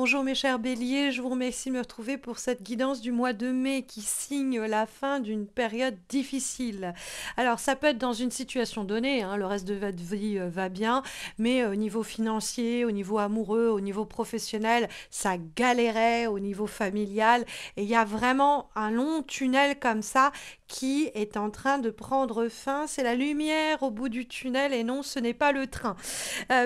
Bonjour mes chers béliers, je vous remercie de me retrouver pour cette guidance du mois de mai qui signe la fin d'une période difficile. Alors ça peut être dans une situation donnée, hein, le reste de votre vie va bien, mais au niveau financier, au niveau amoureux, au niveau professionnel, ça galérait, au niveau familial, et il y a vraiment un long tunnel comme ça qui est en train de prendre fin. C'est la lumière au bout du tunnel et non, ce n'est pas le train.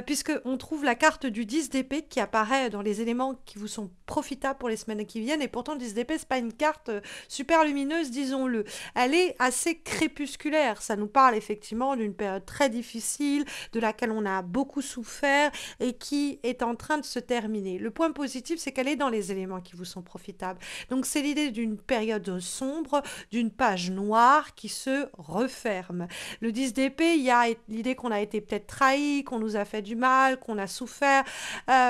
Puisqu'on trouve la carte du 10 d'épée qui apparaît dans les éléments qui vous sont profitables pour les semaines qui viennent. Et pourtant, le 10 d'épée, c'est pas une carte super lumineuse, disons-le. Elle est assez crépusculaire. Ça nous parle effectivement d'une période très difficile, de laquelle on a beaucoup souffert et qui est en train de se terminer. Le point positif, c'est qu'elle est dans les éléments qui vous sont profitables. Donc, c'est l'idée d'une période sombre, d'une page noire qui se referme. Le 10 d'épée, il y a l'idée qu'on a été peut-être trahi, qu'on nous a fait du mal, qu'on a souffert,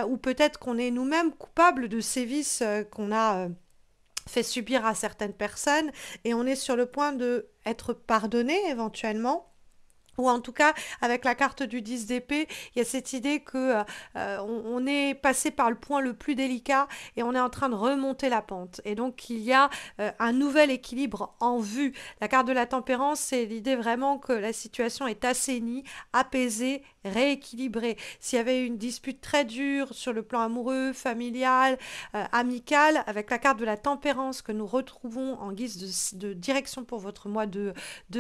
ou peut-être qu'on est nous-mêmes coupables de sévices qu'on a fait subir à certaines personnes, et on est sur le point de être pardonné éventuellement. Ou en tout cas, avec la carte du 10 d'épée, il y a cette idée que on est passé par le point le plus délicat et on est en train de remonter la pente. Et donc, il y a un nouvel équilibre en vue. La carte de la tempérance, c'est l'idée vraiment que la situation est assainie, apaisée, rééquilibrée. S'il y avait une dispute très dure sur le plan amoureux, familial, amical, avec la carte de la tempérance que nous retrouvons en guise de direction pour votre mois de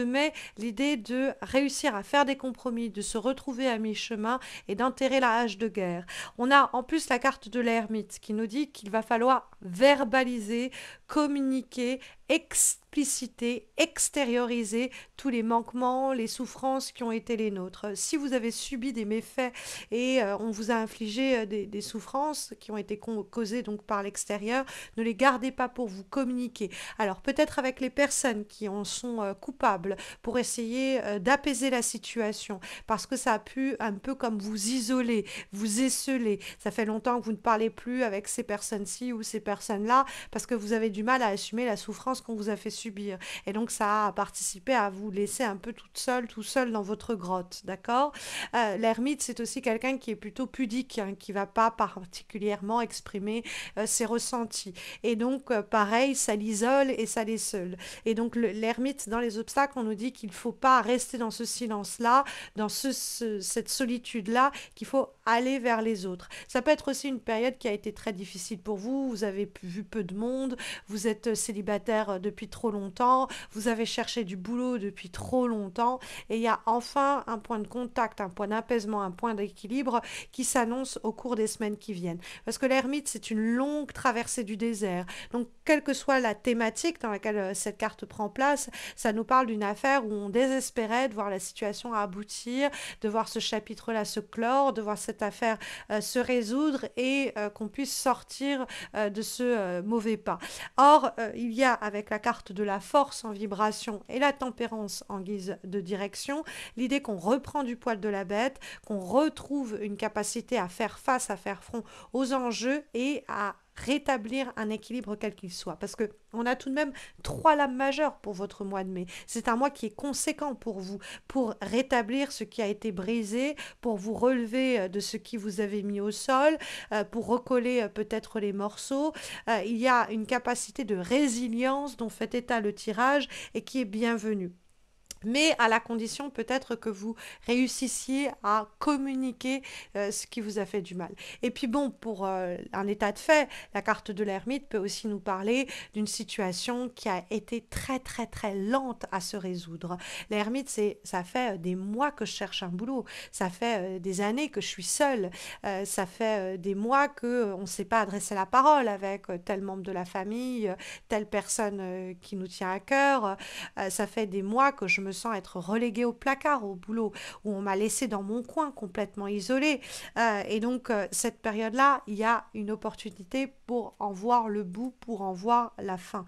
mai, l'idée de réussir à faire des compromis, de se retrouver à mi-chemin et d'enterrer la hache de guerre. On a en plus la carte de l'ermite qui nous dit qu'il va falloir verbaliser, communiquer, expliciter, extérioriser tous les manquements, les souffrances qui ont été les nôtres. Si vous avez subi des méfaits et on vous a infligé des souffrances qui ont été causées donc par l'extérieur, ne les gardez pas pour vous, communiquer. Alors peut-être avec les personnes qui en sont coupables pour essayer d'apaiser la situation parce que ça a pu un peu comme vous isoler, vous esseler. Ça fait longtemps que vous ne parlez plus avec ces personnes-ci ou ces personnes-là parce que vous avez du mal à assumer la souffrance qu'on vous a fait subir. Et donc ça a participé à vous laisser un peu toute seule, tout seul dans votre grotte, d'accord? L'ermite, c'est aussi quelqu'un qui est plutôt pudique, hein, qui va pas particulièrement exprimer ses ressentis. Et donc, pareil, ça l'isole et ça les seule. Et donc, l'ermite, dans les obstacles, on nous dit qu'il ne faut pas rester dans ce silence-là, dans cette solitude-là, qu'il faut aller vers les autres. Ça peut être aussi une période qui a été très difficile pour vous. Vous avez vu peu de monde, vous êtes célibataire depuis trop longtemps, vous avez cherché du boulot depuis trop longtemps, et il y a enfin un point de contact, un point d'apaisement, un point d'équilibre qui s'annonce au cours des semaines qui viennent. Parce que l'ermite, c'est une longue traversée du désert. Donc, quelle que soit la thématique dans laquelle cette carte prend place, ça nous parle d'une affaire où on désespérait de voir la situation aboutir, de voir ce chapitre-là se clore, de voir cette affaire se résoudre et qu'on puisse sortir de ce mauvais pas. Or, il y a avec la carte de la force en vibration et la tempérance en guise de direction, l'idée qu'on reprend du poil de la bête, qu'on retrouve une capacité à faire face, à faire front aux enjeux et à rétablir un équilibre quel qu'il soit. Parce que on a tout de même 3 lames majeures pour votre mois de mai. C'est un mois qui est conséquent pour vous, pour rétablir ce qui a été brisé, pour vous relever de ce qui vous avait mis au sol, pour recoller peut-être les morceaux. Il y a une capacité de résilience dont fait état le tirage et qui est bienvenue, mais à la condition peut-être que vous réussissiez à communiquer ce qui vous a fait du mal. Et puis bon, pour un état de fait, la carte de l'ermite peut aussi nous parler d'une situation qui a été très très très lente à se résoudre. L'ermite, ça fait des mois que je cherche un boulot, ça fait des années que je suis seule, ça fait des mois que on ne s'est pas adressé la parole avec tel membre de la famille, telle personne qui nous tient à cœur, ça fait des mois que je me sens être reléguée au placard au boulot, où on m'a laissé dans mon coin complètement isolée. Et donc, cette période-là, il y a une opportunité pour en voir le bout, pour en voir la fin.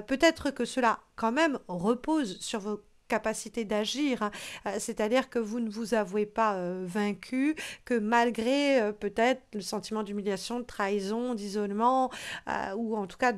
Peut-être que cela, quand même, repose sur vos capacité d'agir, hein. C'est-à-dire que vous ne vous avouez pas vaincu, que malgré peut-être le sentiment d'humiliation, de trahison, d'isolement, ou en tout cas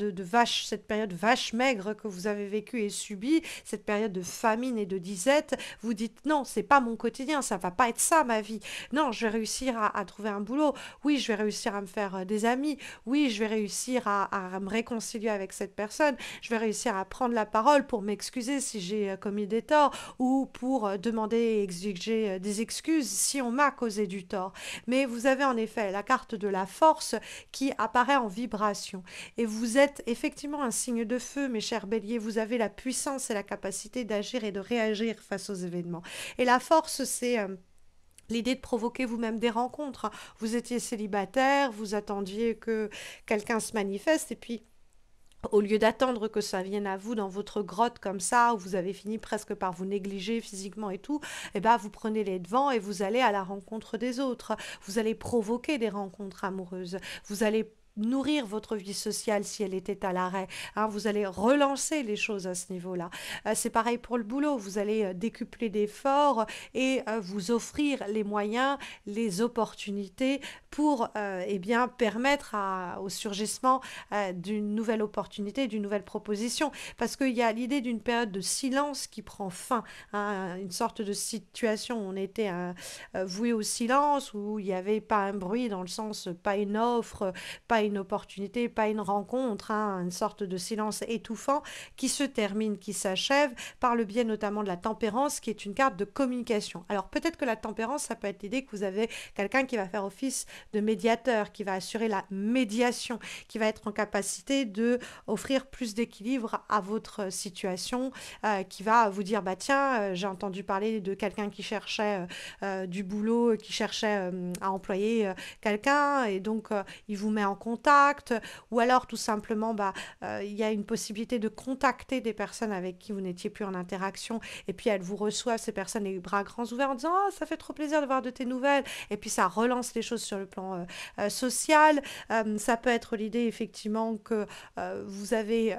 cette période vache maigre que vous avez vécue et subie, cette période de famine et de disette, vous dites non, c'est pas mon quotidien, ça va pas être ça ma vie. Non, je vais réussir à trouver un boulot. Oui, je vais réussir à me faire des amis. Oui, je vais réussir à me réconcilier avec cette personne. Je vais réussir à prendre la parole pour m'excuser si j'ai commis des torts ou pour demander et exiger des excuses si on m'a causé du tort. Mais vous avez en effet la carte de la force qui apparaît en vibration. Et vous êtes effectivement un signe de feu, mes chers béliers. Vous avez la puissance et la capacité d'agir et de réagir face aux événements. Et la force, c'est l'idée de provoquer vous-même des rencontres. Vous étiez célibataire, vous attendiez que quelqu'un se manifeste, et puis au lieu d'attendre que ça vienne à vous dans votre grotte comme ça, où vous avez fini presque par vous négliger physiquement et tout, eh ben vous prenez les devants et vous allez à la rencontre des autres. Vous allez provoquer des rencontres amoureuses. Vous allez nourrir votre vie sociale si elle était à l'arrêt, hein. Vous allez relancer les choses à ce niveau-là. C'est pareil pour le boulot. Vous allez décupler d'efforts et vous offrir les moyens, les opportunités pour eh bien permettre au surgissement d'une nouvelle opportunité, d'une nouvelle proposition. Parce qu'il y a l'idée d'une période de silence qui prend fin, hein, une sorte de situation où on était voué au silence, où il n'y avait pas un bruit dans le sens pas une offre, pas une opportunité, pas une rencontre, hein, une sorte de silence étouffant qui se termine, qui s'achève par le biais notamment de la tempérance qui est une carte de communication. Alors peut-être que la tempérance, ça peut être l'idée que vous avez quelqu'un qui va faire office de médiateur, qui va assurer la médiation, qui va être en capacité de offrir plus d'équilibre à votre situation, qui va vous dire bah tiens, j'ai entendu parler de quelqu'un qui cherchait du boulot, qui cherchait à employer quelqu'un et donc il vous met en contact, ou alors tout simplement il y a une possibilité de contacter des personnes avec qui vous n'étiez plus en interaction et puis elles vous reçoivent, ces personnes, les bras grands ouverts en disant oh, ça fait trop plaisir de voir de tes nouvelles, et puis ça relance les choses sur le plan social. Ça peut être l'idée effectivement que vous avez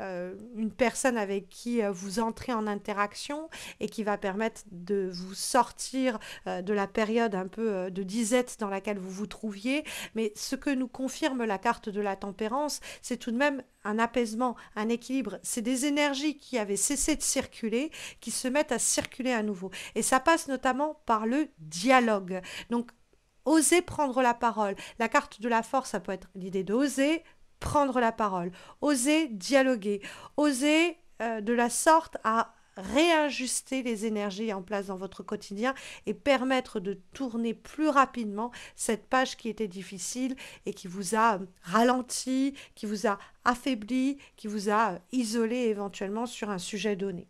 une personne avec qui vous entrez en interaction et qui va permettre de vous sortir de la période un peu de disette dans laquelle vous vous trouviez. Mais ce que nous confirme la carte de la tempérance, c'est tout de même un apaisement, un équilibre. C'est des énergies qui avaient cessé de circuler, qui se mettent à circuler à nouveau. Et ça passe notamment par le dialogue. Donc, oser prendre la parole. La carte de la force, ça peut être l'idée d'oser prendre la parole, oser dialoguer, oser de la sorte à réajuster les énergies en place dans votre quotidien et permettre de tourner plus rapidement cette page qui était difficile et qui vous a ralenti, qui vous a affaibli, qui vous a isolé éventuellement sur un sujet donné.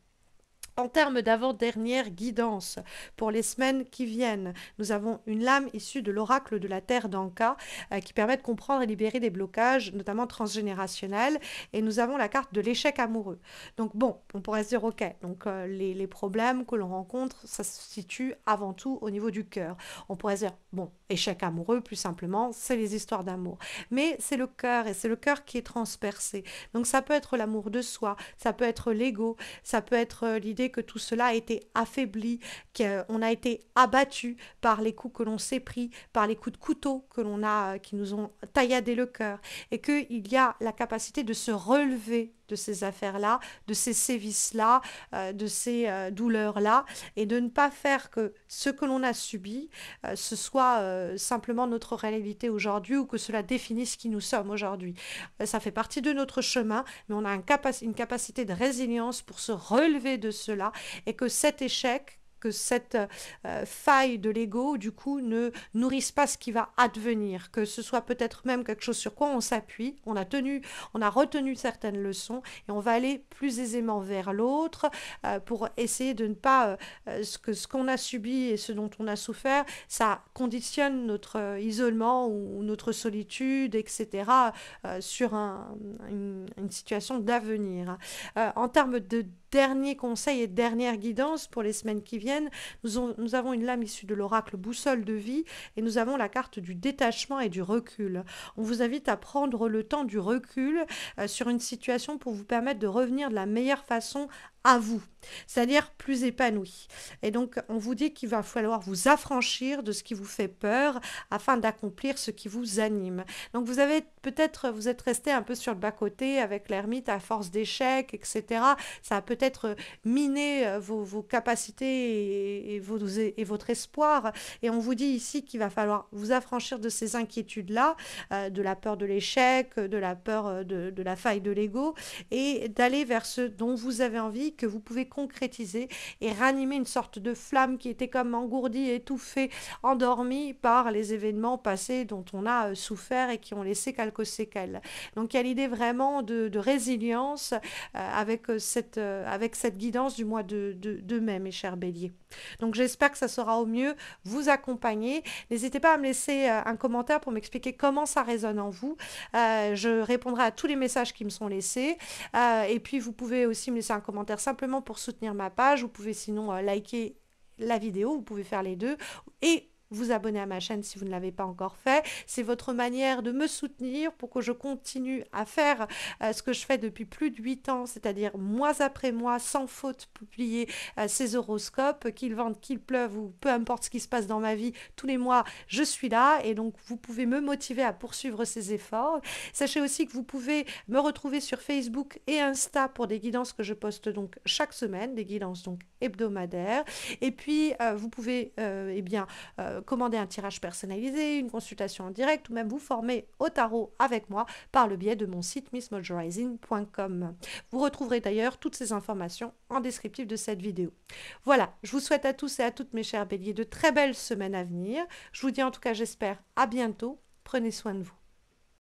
En termes d'avant-dernière guidance pour les semaines qui viennent, nous avons une lame issue de l'oracle de la Terre d'Anka qui permet de comprendre et libérer des blocages, notamment transgénérationnels. Et nous avons la carte de l'échec amoureux. Donc bon, on pourrait se dire, ok, donc les problèmes que l'on rencontre, ça se situe avant tout au niveau du cœur. On pourrait se dire, bon, échec amoureux, plus simplement, c'est les histoires d'amour. Mais c'est le cœur, et c'est le cœur qui est transpercé. Donc ça peut être l'amour de soi, ça peut être l'ego, ça peut être l'idée que tout cela a été affaibli, qu'on a été abattu par les coups que l'on s'est pris, par les coups de couteau que l'on a, qui nous ont tailladé le cœur, et qu'il y a la capacité de se relever de ces affaires-là, de ces sévices-là, de ces douleurs-là, et de ne pas faire que ce que l'on a subi, ce soit simplement notre réalité aujourd'hui ou que cela définisse qui nous sommes aujourd'hui. Ça fait partie de notre chemin, mais on a une capacité de résilience pour se relever de cela et que cet échec, que cette faille de l'ego, du coup, ne nourrisse pas ce qui va advenir, que ce soit peut-être même quelque chose sur quoi on s'appuie, on a retenu certaines leçons et on va aller plus aisément vers l'autre pour essayer de ne pas, ce qu'on a subi et ce dont on a souffert, ça conditionne notre isolement ou notre solitude, etc., sur une situation d'avenir. En termes de dernier conseil et dernière guidance pour les semaines qui viennent, nous avons une lame issue de l'oracle boussole de vie et nous avons la carte du détachement et du recul. On vous invite à prendre le temps du recul sur une situation pour vous permettre de revenir de la meilleure façon à vous, c'est-à-dire plus épanoui. Et donc, on vous dit qu'il va falloir vous affranchir de ce qui vous fait peur afin d'accomplir ce qui vous anime. Donc, vous avez peut-être, vous êtes resté un peu sur le bas-côté avec l'ermite à force d'échecs, etc. Ça a peut-être miné vos capacités et votre espoir. Et on vous dit ici qu'il va falloir vous affranchir de ces inquiétudes-là, de la peur de l'échec, de la peur de la faille de l'ego, et d'aller vers ce dont vous avez envie, que vous pouvez concrétiser et ranimer une sorte de flamme qui était comme engourdie, étouffée, endormie par les événements passés dont on a souffert et qui ont laissé quelques séquelles. Donc il y a l'idée vraiment de résilience avec cette guidance du mois de mai, mes chers béliers. Donc j'espère que ça sera au mieux vous accompagner. N'hésitez pas à me laisser un commentaire pour m'expliquer comment ça résonne en vous. Je répondrai à tous les messages qui me sont laissés. Et puis vous pouvez aussi me laisser un commentaire simplement pour soutenir ma page. Vous pouvez sinon liker la vidéo, vous pouvez faire les deux. Et vous abonner à ma chaîne si vous ne l'avez pas encore fait. C'est votre manière de me soutenir pour que je continue à faire ce que je fais depuis plus de 8 ans, c'est-à-dire mois après mois, sans faute, publier ces horoscopes, qu'ils ventent, qu'il pleuve ou peu importe ce qui se passe dans ma vie, tous les mois, je suis là et donc vous pouvez me motiver à poursuivre ces efforts. Sachez aussi que vous pouvez me retrouver sur Facebook et Insta pour des guidances que je poste donc chaque semaine, des guidances donc hebdomadaires. Et puis, vous pouvez commander un tirage personnalisé, une consultation en direct ou même vous former au tarot avec moi par le biais de mon site missmojorising.com. Vous retrouverez d'ailleurs toutes ces informations en descriptif de cette vidéo. Voilà, je vous souhaite à tous et à toutes mes chers béliers de très belles semaines à venir. Je vous dis en tout cas j'espère à bientôt. Prenez soin de vous.